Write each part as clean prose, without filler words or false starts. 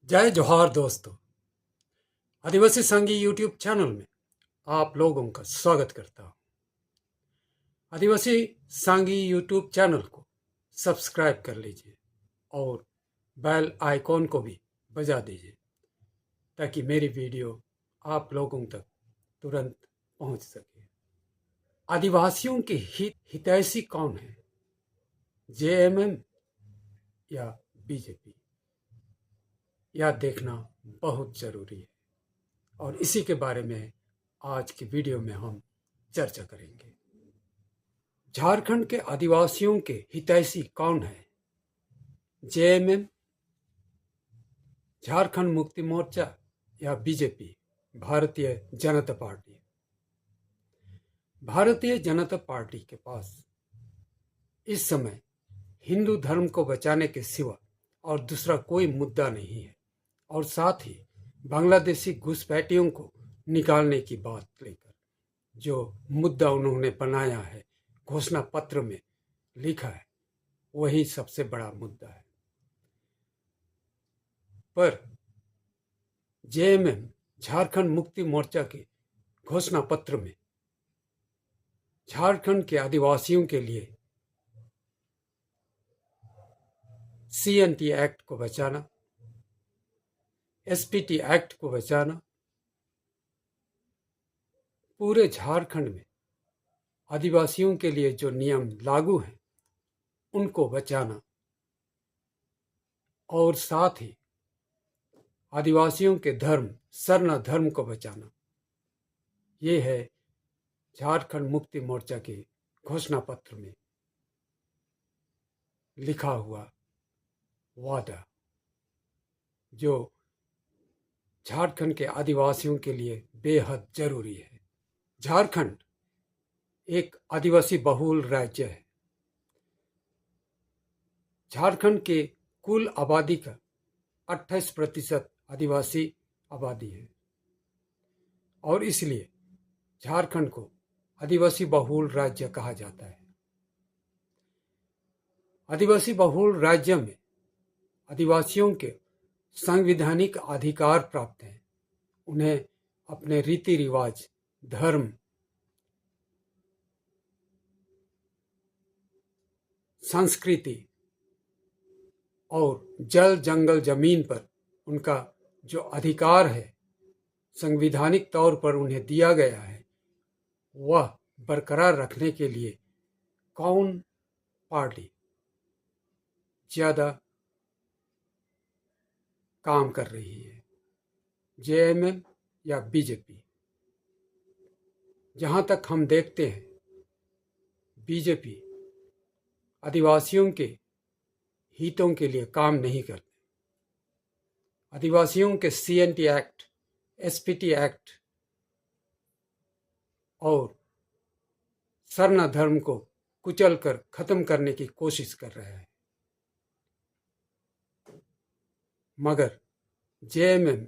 जय जोहार दोस्तों। आदिवासी संघी यूट्यूब चैनल में आप लोगों का स्वागत करता हूँ। आदिवासी संघी यूट्यूब चैनल को सब्सक्राइब कर लीजिए और बेल आइकॉन को भी बजा दीजिए ताकि मेरी वीडियो आप लोगों तक तुरंत पहुंच सके। आदिवासियों के हितैषी कौन है, जेएमएम या बीजेपी? यह देखना बहुत जरूरी है और इसी के बारे में आज की वीडियो में हम चर्चा करेंगे। झारखंड के आदिवासियों के हितैषी कौन है, जेएमएम, झारखंड मुक्ति मोर्चा या BJP, Bharatiya Janata party? Bharatiya Janata party के पास इस समय हिंदू धर्म को बचाने के सिवा और दूसरा कोई मुद्दा नहीं है और साथ ही बांग्लादेशी घुसपैठियों को निकालने की बात लेकर जो मुद्दा उन्होंने बनाया है, घोषणा पत्र में लिखा है, वही सबसे बड़ा मुद्दा है। पर जेएमएम झारखंड मुक्ति मोर्चा के घोषणा पत्र में झारखंड के आदिवासियों के लिए सीएनटी एक्ट को बचाना, एसपीटी एक्ट को बचाना, पूरे झारखंड में आदिवासियों के लिए जो नियम लागू हैं उनको बचाना और साथ ही आदिवासियों के धर्म सरना धर्म को बचाना, ये है झारखंड मुक्ति मोर्चा के घोषणा पत्र में लिखा हुआ वादा, जो झारखंड के आदिवासियों के लिए बेहद जरूरी है। झारखंड एक आदिवासी बहुल राज्य है। झारखंड के कुल आबादी का 28% आदिवासी आबादी है और इसलिए झारखंड को आदिवासी बहुल राज्य कहा जाता है। आदिवासी बहुल राज्य में आदिवासियों के संवैधानिक अधिकार प्राप्त हैं। उन्हें अपने रीति रिवाज, धर्म, संस्कृति और जल जंगल जमीन पर उनका जो अधिकार है संवैधानिक तौर पर उन्हें दिया गया है, वह बरकरार रखने के लिए कौन पार्टी ज्यादा काम कर रही है, जेएमएम या बीजेपी? जहां तक हम देखते हैं, बीजेपी आदिवासियों के हितों के लिए काम नहीं करते। आदिवासियों के सीएनटी एक्ट, एसपीटी एक्ट और सरना धर्म को कुचलकर खत्म करने की कोशिश कर रहा है। मगर जेएमएम,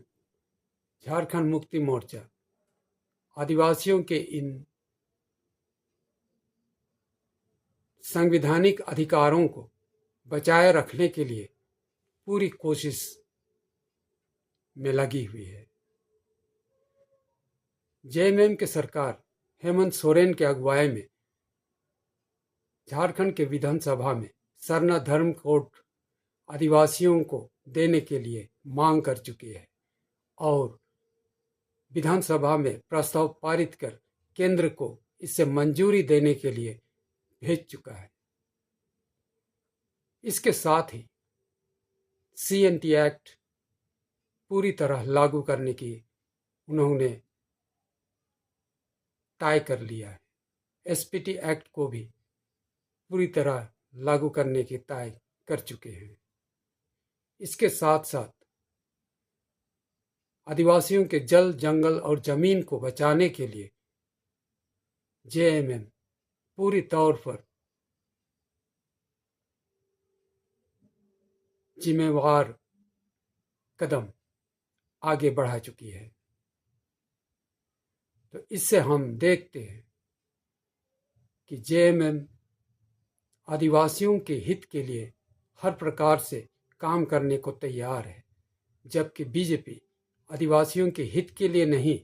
झारखंड मुक्ति मोर्चा, आदिवासियों के इन संवैधानिक अधिकारों को बचाए रखने के लिए पूरी कोशिश में लगी हुई है। जेएमएम की सरकार हेमंत सोरेन के अगुवाई में झारखंड के विधानसभा में सरना धर्म कोड आदिवासियों को देने के लिए मांग कर चुकी है और विधानसभा में प्रस्ताव पारित कर केंद्र को इससे मंजूरी देने के लिए भेज चुका है। इसके साथ ही सीएनटी एक्ट पूरी तरह लागू करने की उन्होंने तय कर लिया है। एसपीटी एक्ट को भी पूरी तरह लागू करने की तय कर चुके हैं। इसके साथ साथ आदिवासियों के जल जंगल और जमीन को बचाने के लिए जेएमएम पूरी तौर पर जिम्मेवार कदम आगे बढ़ा चुकी है। तो इससे हम देखते हैं कि जेएमएम आदिवासियों के हित के लिए हर प्रकार से काम करने को तैयार है जबकि बीजेपी आदिवासियों के हित के लिए नहीं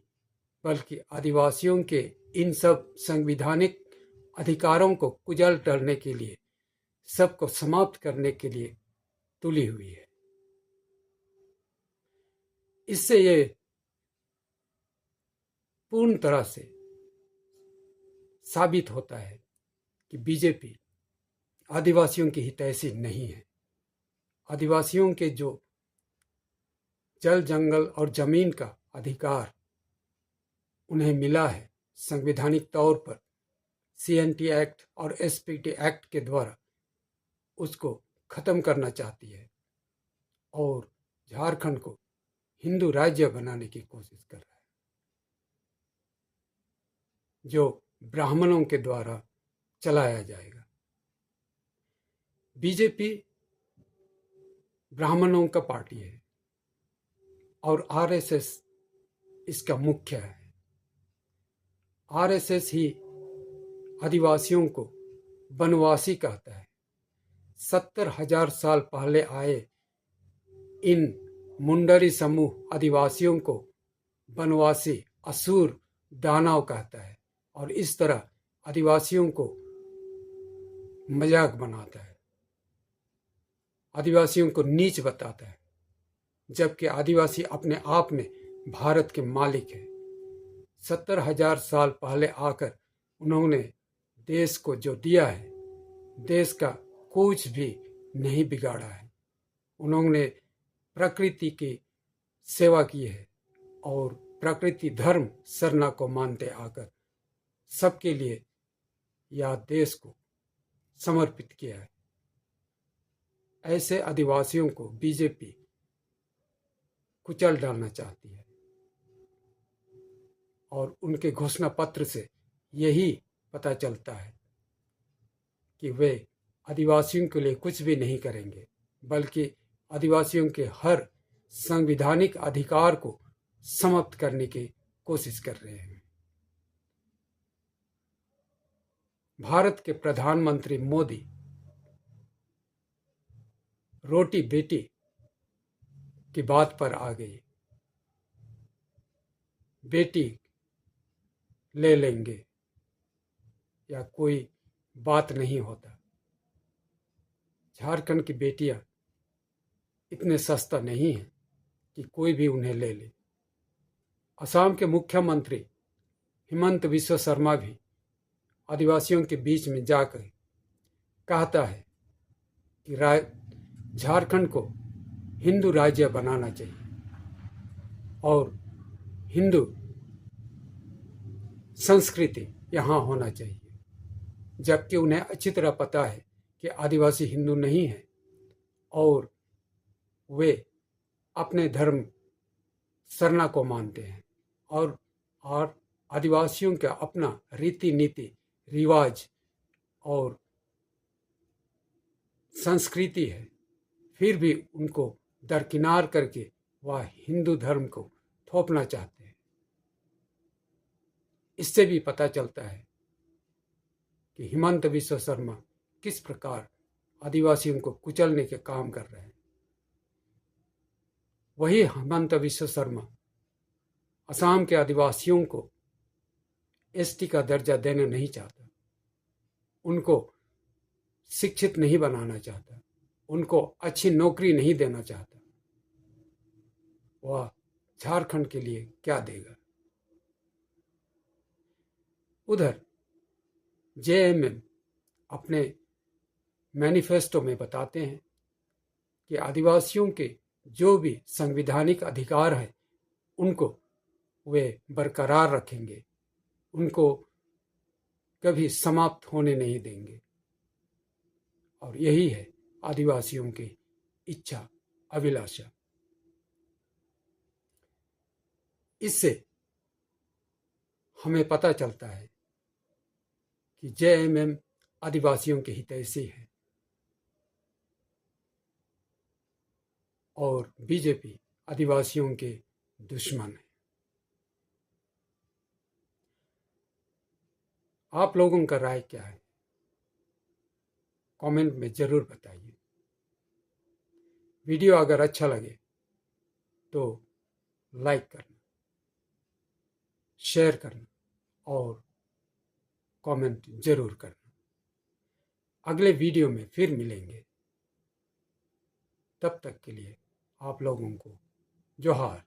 बल्कि आदिवासियों के इन सब संवैधानिक अधिकारों को कुचल डालने के लिए, सबको समाप्त करने के लिए तुली हुई है। इससे ये पूर्ण तरह से साबित होता है कि बीजेपी आदिवासियों की हितैषी नहीं है। आदिवासियों के जो जल, जंगल और जमीन का अधिकार उन्हें मिला है संवैधानिक तौर पर CNT एक्ट और SPT एक्ट के द्वारा, उसको खत्म करना चाहती है और झारखंड को हिंदू राज्य बनाने की कोशिश कर रहा है, जो ब्राह्मणों के द्वारा चलाया जाएगा। बीजेपी ब्राह्मणों का पार्टी है और RSS इसका मुख्य है। RSS ही आदिवासियों को वनवासी कहता है। 70,000 साल पहले आए इन मुंडरी समूह आदिवासियों को वनवासी, असुर, दानव कहता है और इस तरह आदिवासियों को मजाक बनाता है, आदिवासियों को नीच बताता है, जबकि आदिवासी अपने आप में भारत के मालिक है। 70,000 साल पहले आकर उन्होंने देश को जो दिया है, देश का कुछ भी नहीं बिगाड़ा है। उन्होंने प्रकृति की सेवा की है और प्रकृति धर्म सरना को मानते आकर सबके लिए या देश को समर्पित किया है। ऐसे आदिवासियों को बीजेपी कुचल डालना चाहती है और उनके घोषणा पत्र से यही पता चलता है कि वे आदिवासियों के लिए कुछ भी नहीं करेंगे, बल्कि आदिवासियों के हर संवैधानिक अधिकार को समाप्त करने की कोशिश कर रहे हैं। भारत के प्रधानमंत्री मोदी रोटी बेटी की बात पर आ गई। बेटी ले लेंगे या कोई बात नहीं होता। झारखंड की बेटियां इतने सस्ता नहीं है कि कोई भी उन्हें ले ले। असम के मुख्यमंत्री हिमंत बिस्वा शर्मा भी आदिवासियों के बीच में जाकर कहता है कि झारखंड को हिंदू राज्य बनाना चाहिए और हिंदू संस्कृति यहाँ होना चाहिए, जबकि उन्हें अच्छी तरह पता है कि आदिवासी हिंदू नहीं है और वे अपने धर्म सरना को मानते हैं और आदिवासियों का अपना रीति नीति, रिवाज और संस्कृति है, फिर भी उनको दरकिनार करके वह हिंदू धर्म को थोपना चाहते हैं। इससे भी पता चलता है कि हिमंत बिस्वा शर्मा किस प्रकार आदिवासियों को कुचलने के काम कर रहे हैं। वही हिमंत बिस्वा शर्मा असम के आदिवासियों को ST का दर्जा देना नहीं चाहता, उनको शिक्षित नहीं बनाना चाहता, उनको अच्छी नौकरी नहीं देना चाहता। वह झारखंड के लिए क्या देगा। उधर JMM अपने मैनिफेस्टो में बताते हैं कि आदिवासियों के जो भी संवैधानिक अधिकार है उनको वे बरकरार रखेंगे, उनको कभी समाप्त होने नहीं देंगे। और यही है आदिवासियों की इच्छा, अभिलाषा। इससे हमें पता चलता है कि JMM आदिवासियों के हितैषी है और बीजेपी आदिवासियों के दुश्मन है। आप लोगों का राय क्या है? कमेंट में जरूर बताइए। वीडियो अगर अच्छा लगे तो लाइक करना, शेयर करना और कमेंट जरूर करना। अगले वीडियो में फिर मिलेंगे। तब तक के लिए आप लोगों को जोहार।